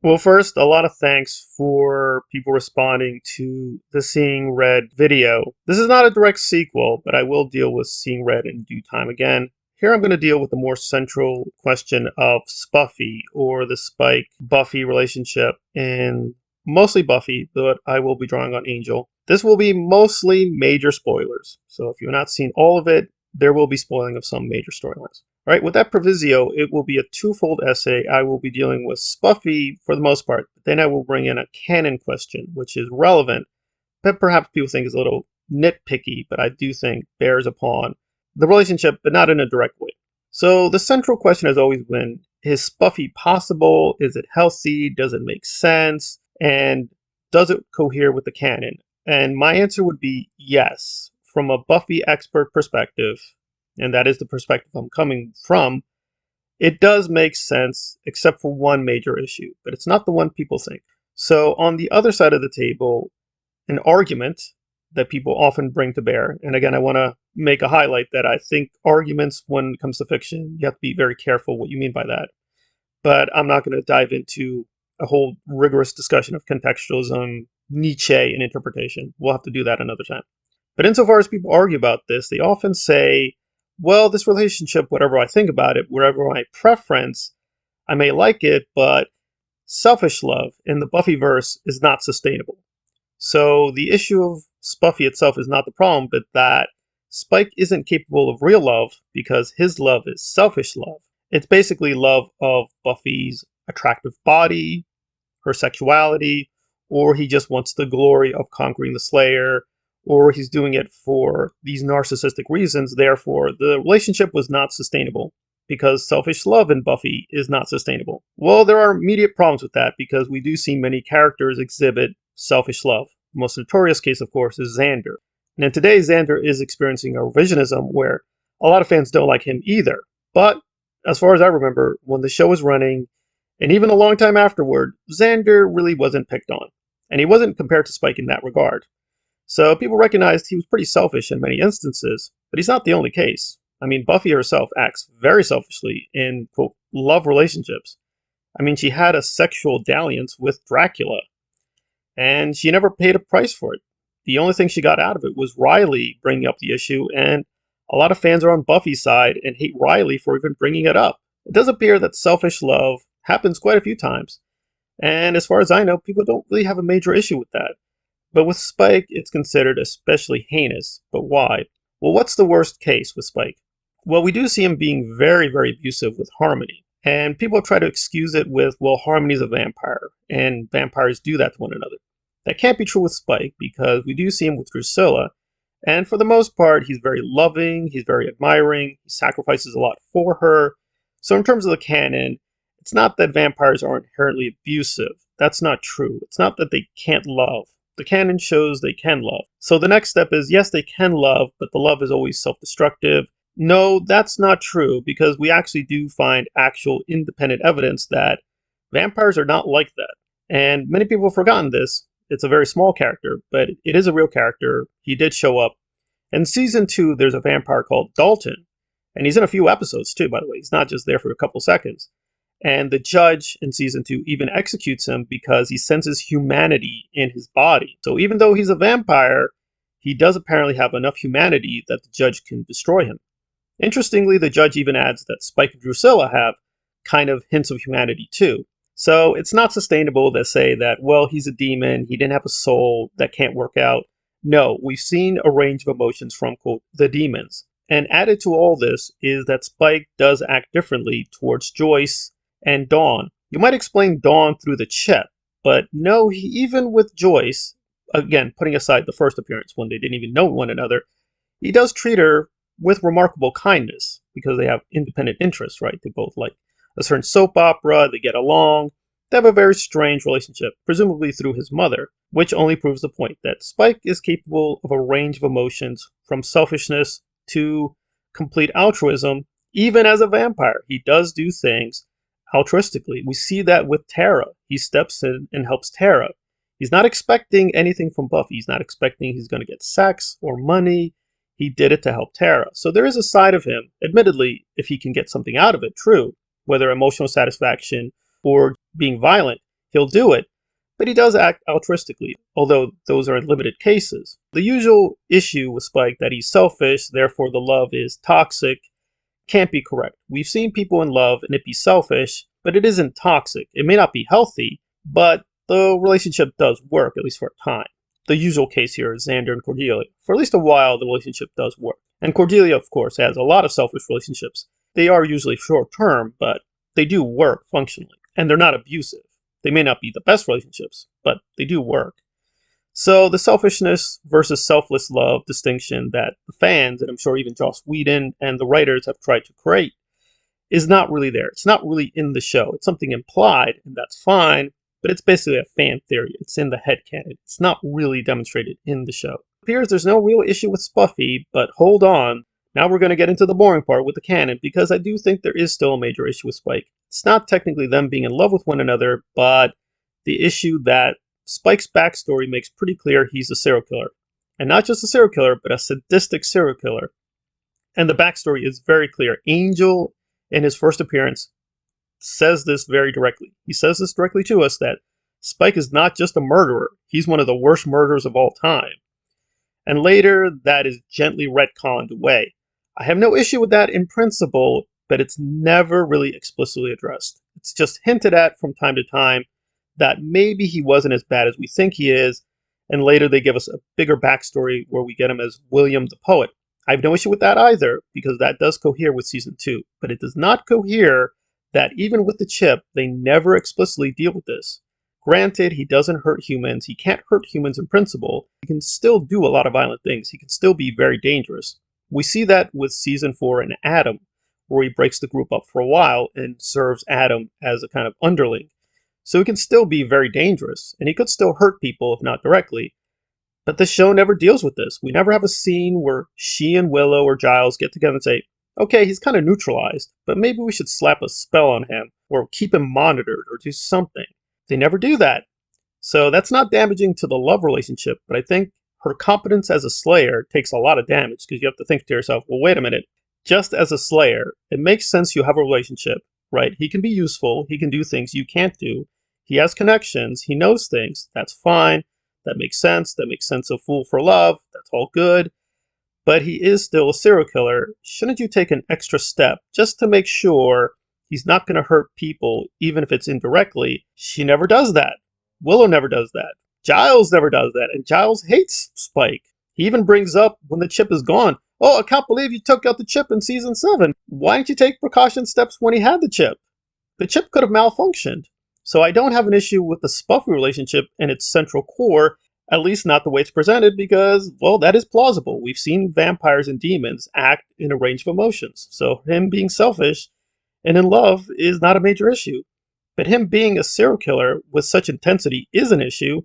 Well, first, a lot of thanks for people responding to the Seeing Red video. This is not a direct sequel, but I will deal with Seeing Red in due time again. Here I'm going to deal with the more central question of Spuffy, or the Spike Buffy relationship, and mostly Buffy, but I will be drawing on Angel. This will be mostly major spoilers, so if you've not seen all of it, there will be spoiling of some major storylines. All right, with that proviso, it will be a twofold essay. I will be dealing with Spuffy for the most part, but then I will bring in a canon question, which is relevant, but perhaps people think is a little nitpicky, but I do think bears upon the relationship, but not in a direct way. So the central question has always been, is Spuffy possible? Is it healthy? Does it make sense? And does it cohere with the canon? And my answer would be yes. From a Buffy expert perspective, and that is the perspective I'm coming from, it does make sense, except for one major issue, but it's not the one people think. So, on the other side of the table, an argument that people often bring to bear, and again, I want to make a highlight that I think arguments, when it comes to fiction, you have to be very careful what you mean by that. But I'm not going to dive into a whole rigorous discussion of contextualism, Nietzsche, and interpretation. We'll have to do that another time. But insofar as people argue about this, they often say, well, this relationship, whatever I think about it, wherever my preference, I may like it, but selfish love in the Buffyverse is not sustainable. So the issue of Spuffy itself is not the problem, but that Spike isn't capable of real love because his love is selfish love. It's basically love of Buffy's attractive body, her sexuality, or he just wants the glory of conquering the Slayer, or he's doing it for these narcissistic reasons. Therefore, the relationship was not sustainable because selfish love in Buffy is not sustainable. Well, there are immediate problems with that because we do see many characters exhibit selfish love. The most notorious case, of course, is Xander. And today, Xander is experiencing a revisionism where a lot of fans don't like him either. But as far as I remember, when the show was running, and even a long time afterward, Xander really wasn't picked on. And he wasn't compared to Spike in that regard. So people recognized he was pretty selfish in many instances, but he's not the only case. I mean, Buffy herself acts very selfishly in, quote, love relationships. I mean, she had a sexual dalliance with Dracula, and she never paid a price for it. The only thing she got out of it was Riley bringing up the issue, and a lot of fans are on Buffy's side and hate Riley for even bringing it up. It does appear that selfish love happens quite a few times, and as far as I know, people don't really have a major issue with that. But with Spike, it's considered especially heinous. But why? Well, what's the worst case with Spike? Well, we do see him being very, very abusive with Harmony. And people try to excuse it with, well, Harmony's a vampire, and vampires do that to one another. That can't be true with Spike, because we do see him with Drusilla, and for the most part, he's very loving, he's very admiring, he sacrifices a lot for her. So in terms of the canon, it's not that vampires are inherently abusive. That's not true. It's not that they can't love. The canon shows they can love. So the next step is, yes, they can love, but the love is always self-destructive. No, that's not true, because we actually do find actual independent evidence that vampires are not like that. And many people have forgotten this. It's a very small character, but it is a real character. He did show up. In season 2, there's a vampire called Dalton. And he's in a few episodes too, by the way. He's not just there for a couple seconds. And the judge in season 2 even executes him because he senses humanity in his body. So even though he's a vampire, he does apparently have enough humanity that the judge can destroy him. Interestingly, the judge even adds that Spike and Drusilla have kind of hints of humanity too. So it's not sustainable to say that, well, he's a demon, he didn't have a soul, that can't work out. No, we've seen a range of emotions from, quote, the demons. And added to all this is that Spike does act differently towards Joyce and Dawn. You might explain Dawn through the chip, but no, even with Joyce, again, putting aside the first appearance when they didn't even know one another, he does treat her with remarkable kindness because they have independent interests, right? They both like a certain soap opera, they get along, they have a very strange relationship, presumably through his mother, which only proves the point that Spike is capable of a range of emotions from selfishness to complete altruism. Even as a vampire, he does do things altruistically. We see that with Tara. He steps in and helps Tara. He's not expecting anything from Buffy. He's not expecting he's going to get sex or money. He did it to help Tara. So there is a side of him, admittedly, if he can get something out of it, true, whether emotional satisfaction or being violent, he'll do it, but he does act altruistically, although those are in limited cases. The usual issue with Spike, that he's selfish, therefore the love is toxic, can't be correct. We've seen people in love and it be selfish, but it isn't toxic. It may not be healthy, but the relationship does work, at least for a time. The usual case here is Xander and Cordelia. For at least a while, the relationship does work. And Cordelia, of course, has a lot of selfish relationships. They are usually short term, but they do work functionally. And they're not abusive. They may not be the best relationships, but they do work. So the selfishness versus selfless love distinction that the fans, and I'm sure even Joss Whedon and the writers have tried to create, is not really there. It's not really in the show. It's something implied, and that's fine, but it's basically a fan theory. It's in the headcanon. It's not really demonstrated in the show. It appears there's no real issue with Spuffy, but hold on. Now we're going to get into the boring part with the canon, because I do think there is still a major issue with Spike. It's not technically them being in love with one another, but the issue that Spike's backstory makes pretty clear he's a serial killer. And not just a serial killer, but a sadistic serial killer. And the backstory is very clear. Angel, in his first appearance, says this very directly. He says this directly to us, that Spike is not just a murderer. He's one of the worst murderers of all time. And later, that is gently retconned away. I have no issue with that in principle, but it's never really explicitly addressed. It's just hinted at from time to time that maybe he wasn't as bad as we think he is, and later they give us a bigger backstory where we get him as William the Poet. I have no issue with that either, because that does cohere with Season 2, but it does not cohere that even with the chip, they never explicitly deal with this. Granted, he doesn't hurt humans, he can't hurt humans in principle, he can still do a lot of violent things, he can still be very dangerous. We see that with Season 4 in Adam, where he breaks the group up for a while and serves Adam as a kind of underling. So he can still be very dangerous, and he could still hurt people if not directly. But the show never deals with this. We never have a scene where she and Willow or Giles get together and say, okay, he's kind of neutralized, but maybe we should slap a spell on him, or keep him monitored, or do something. They never do that. So that's not damaging to the love relationship, but I think her competence as a slayer takes a lot of damage, because you have to think to yourself, well, wait a minute. Just as a slayer, it makes sense you have a relationship, right? He can be useful, he can do things you can't do. He has connections, he knows things, that's fine, that makes sense of Fool for Love, that's all good. But he is still a serial killer. Shouldn't you take an extra step just to make sure he's not going to hurt people, even if it's indirectly? She never does that. Willow never does that. Giles never does that, and Giles hates Spike. He even brings up when the chip is gone, oh, I can't believe you took out the chip in Season 7. Why didn't you take precaution steps when he had the chip? The chip could have malfunctioned. So I don't have an issue with the Spuffy relationship and its central core, at least not the way it's presented, because, well, that is plausible. We've seen vampires and demons act in a range of emotions. So him being selfish and in love is not a major issue. But him being a serial killer with such intensity is an issue,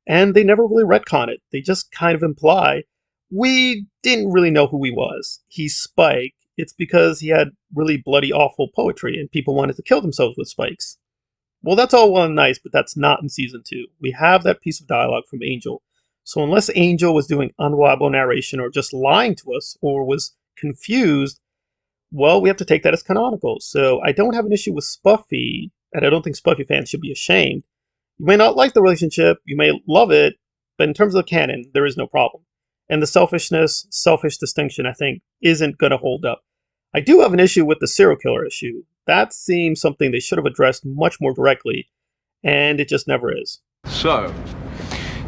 and they never really retcon it. They just kind of imply, we didn't really know who he was. He's Spike. It's because he had really bloody, awful poetry, and people wanted to kill themselves with spikes. Well, that's all well and nice, but that's not in Season 2. We have that piece of dialogue from Angel. So unless Angel was doing unreliable narration or just lying to us or was confused, well, we have to take that as canonical. So I don't have an issue with Spuffy, and I don't think Spuffy fans should be ashamed. You may not like the relationship, you may love it, but in terms of the canon, there is no problem. And the selfish distinction, I think, isn't going to hold up. I do have an issue with the serial killer issue. That seems something they should have addressed much more directly, and it just never is. So,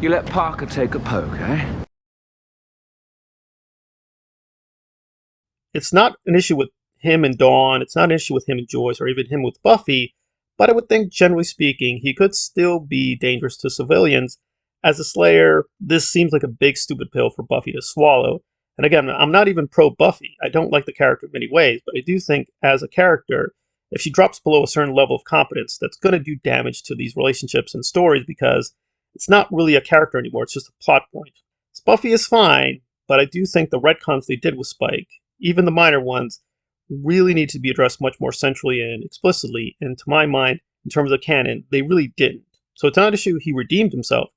you let Parker take a poke, eh? It's not an issue with him and Dawn, it's not an issue with him and Joyce, or even him with Buffy, but I would think, generally speaking, he could still be dangerous to civilians. As a Slayer, this seems like a big stupid pill for Buffy to swallow. And again, I'm not even pro-Buffy. I don't like the character in many ways, but I do think, as a character, if she drops below a certain level of competence, that's going to do damage to these relationships and stories, because it's not really a character anymore, it's just a plot point. Buffy is fine, but I do think the retcons they did with Spike, even the minor ones, really need to be addressed much more centrally and explicitly, and to my mind, in terms of canon, they really didn't. So it's not an issue he redeemed himself,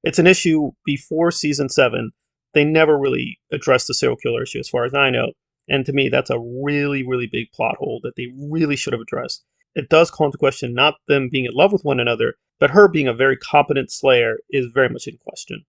it's an issue before Season 7, they never really addressed the serial killer issue as far as I know. And to me, that's a really, really big plot hole that they really should have addressed. it does call into question not them being in love with one another, but her being a very competent slayer is very much in question.